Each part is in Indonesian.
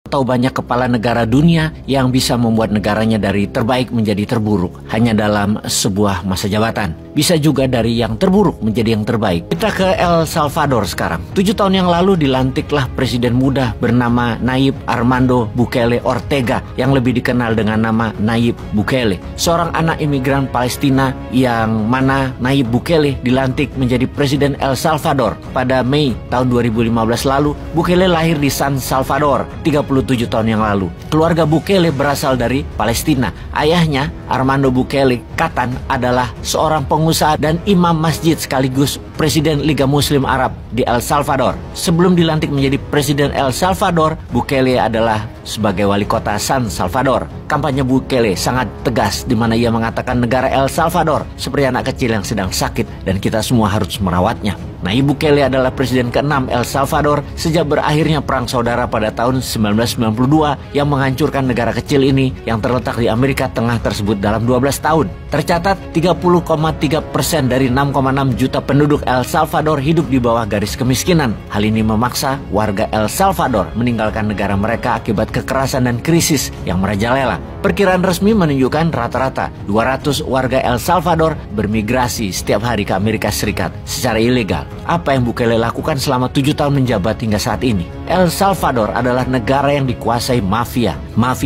Atau banyak kepala negara dunia yang bisa membuat negaranya dari terbaik menjadi terburuk hanya dalam sebuah masa jabatan. Bisa juga dari yang terburuk menjadi yang terbaik. Kita ke El Salvador sekarang. 7 tahun yang lalu dilantiklah presiden muda bernama Nayib Armando Bukele Ortega yang lebih dikenal dengan nama Nayib Bukele. Seorang anak imigran Palestina yang mana Nayib Bukele dilantik menjadi presiden El Salvador pada Mei tahun 2015 lalu. Bukele lahir di San Salvador 37 tahun yang lalu. Keluarga Bukele berasal dari Palestina. Ayahnya, Armando Bukele Katan, adalah seorang pengusaha dan imam masjid sekaligus Presiden Liga Muslim Arab di El Salvador. Sebelum dilantik menjadi Presiden El Salvador, Bukele adalah sebagai wali kota San Salvador. Kampanye Bukele sangat tegas di mana ia mengatakan negara El Salvador seperti anak kecil yang sedang sakit dan kita semua harus merawatnya. Nayib Bukele adalah presiden ke-6 El Salvador sejak berakhirnya perang saudara pada tahun 1992 yang menghancurkan negara kecil ini yang terletak di Amerika Tengah tersebut dalam 12 tahun. Tercatat 30,3% dari 6,6 juta penduduk El Salvador hidup di bawah garis kemiskinan. Hal ini memaksa warga El Salvador meninggalkan negara mereka akibat kekerasan dan krisis yang merajalela. Perkiraan resmi menunjukkan rata-rata 200 warga El Salvador bermigrasi setiap hari ke Amerika Serikat secara ilegal. Apa yang Bukele lakukan selama 7 tahun menjabat hingga saat ini? El Salvador adalah negara yang dikuasai mafia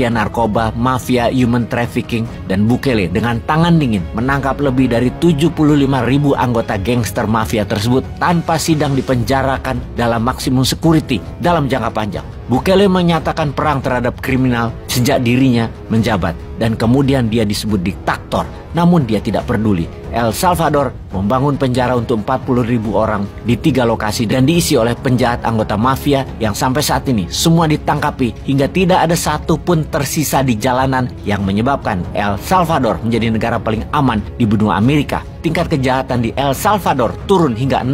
narkoba, mafia human trafficking, dan Bukele dengan tangan dingin menangkap lebih dari 75.000 anggota gangster mafia tersebut tanpa sidang, dipenjarakan dalam maksimum security dalam jangka panjang. Bukele menyatakan perang terhadap kriminal sejak dirinya menjabat dan kemudian dia disebut diktator. Namun dia tidak peduli. El Salvador membangun penjara untuk 40.000 orang di 3 lokasi dan diisi oleh penjahat anggota mafia yang sampai saat ini semua ditangkapi hingga tidak ada satu pun tersisa di jalanan yang menyebabkan El Salvador menjadi negara paling aman di benua Amerika. Tingkat kejahatan di El Salvador turun hingga 0%.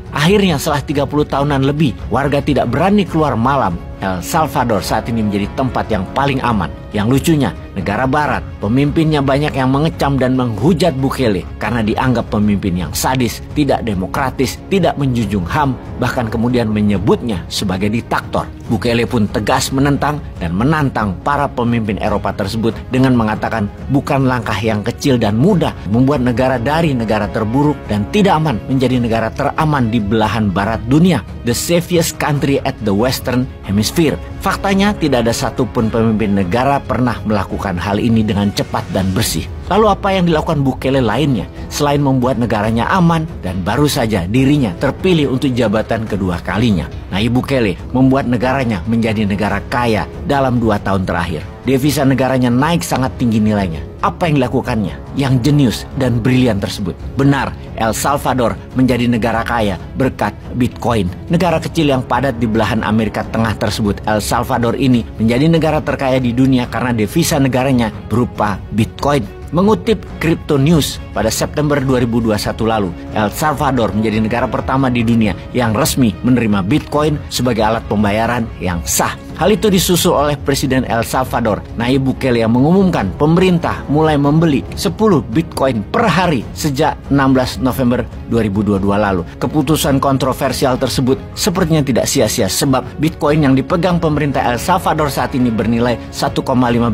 Akhirnya setelah 30 tahunan lebih, warga tidak berani keluar malam. El Salvador saat ini menjadi tempat yang paling aman. Yang lucunya, negara barat, pemimpinnya banyak yang mengecam dan menghujat Bukele karena dianggap pemimpin yang sadis, tidak demokratis, tidak menjunjung HAM, bahkan kemudian menyebutnya sebagai diktator. Bukele pun tegas menentang dan menantang para pemimpin Eropa tersebut dengan mengatakan bukan langkah yang kecil dan mudah membuat negara dari negara terburuk dan tidak aman menjadi negara teraman di belahan barat dunia, the safest country at the western hemisphere. Faktanya tidak ada satupun pemimpin negara pernah melakukan hal ini dengan cepat dan bersih. Lalu apa yang dilakukan Bukele lainnya selain membuat negaranya aman dan baru saja dirinya terpilih untuk jabatan kedua kalinya? Nayib Bukele membuat negaranya menjadi negara kaya dalam 2 tahun terakhir. Devisa negaranya naik sangat tinggi nilainya. Apa yang dilakukannya yang jenius dan brilian tersebut? Benar, El Salvador menjadi negara kaya berkat Bitcoin. Negara kecil yang padat di belahan Amerika Tengah tersebut, El Salvador ini menjadi negara terkaya di dunia karena devisa negaranya berupa Bitcoin. Mengutip Crypto News pada September 2021 lalu, El Salvador menjadi negara pertama di dunia yang resmi menerima Bitcoin sebagai alat pembayaran yang sah. Hal itu disusul oleh Presiden El Salvador, Nayib Bukele, yang mengumumkan pemerintah mulai membeli 10 Bitcoin per hari sejak 16 November 2022 lalu. Keputusan kontroversial tersebut sepertinya tidak sia-sia sebab Bitcoin yang dipegang pemerintah El Salvador saat ini bernilai 1,5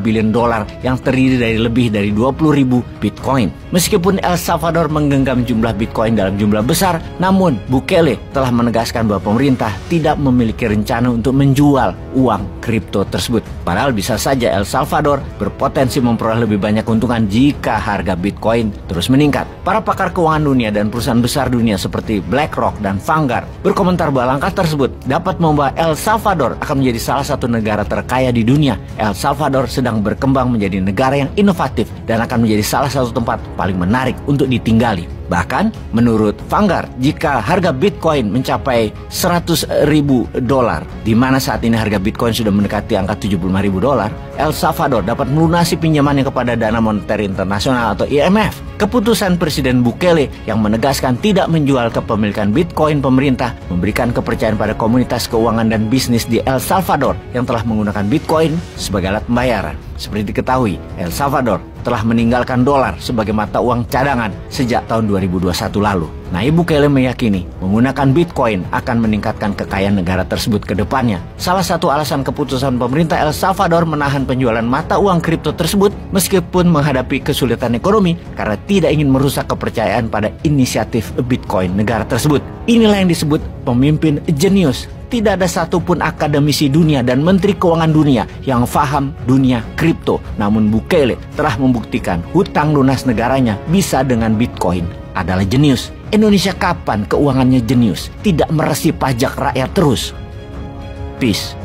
billion dolar yang terdiri dari lebih dari 20.000 Bitcoin. Meskipun El Salvador menggenggam jumlah Bitcoin dalam jumlah besar, namun Bukele telah menegaskan bahwa pemerintah tidak memiliki rencana untuk menjual uang kripto tersebut. Padahal bisa saja El Salvador berpotensi memperoleh lebih banyak keuntungan jika harga Bitcoin terus meningkat. Para pakar keuangan dunia dan perusahaan besar dunia seperti BlackRock dan Vanguard berkomentar bahwa langkah tersebut dapat membawa El Salvador akan menjadi salah satu negara terkaya di dunia. El Salvador sedang berkembang menjadi negara yang inovatif dan akan menjadi salah satu tempat paling menarik untuk ditinggali. Bahkan menurut Vanguard, jika harga Bitcoin mencapai 100.000 dolar, di mana saat ini harga Bitcoin sudah mendekati angka 75.000 dolar, El Salvador dapat melunasi pinjamannya kepada Dana Moneter Internasional atau IMF. Keputusan Presiden Bukele yang menegaskan tidak menjual kepemilikan Bitcoin pemerintah memberikan kepercayaan pada komunitas keuangan dan bisnis di El Salvador yang telah menggunakan Bitcoin sebagai alat pembayaran. Seperti diketahui, El Salvador telah meninggalkan dolar sebagai mata uang cadangan sejak tahun 2021 lalu. Nayib Bukele meyakini menggunakan Bitcoin akan meningkatkan kekayaan negara tersebut ke depannya. Salah satu alasan keputusan pemerintah El Salvador menahan penjualan mata uang kripto tersebut meskipun menghadapi kesulitan ekonomi karena tidak ingin merusak kepercayaan pada inisiatif Bitcoin negara tersebut. Inilah yang disebut pemimpin jenius. Tidak ada satupun akademisi dunia dan menteri keuangan dunia yang paham dunia kripto. Namun Bukele telah membuktikan hutang lunas negaranya bisa dengan Bitcoin. Adalah jenius. Indonesia kapan keuangannya jenius? Tidak meresi pajak rakyat terus. Peace.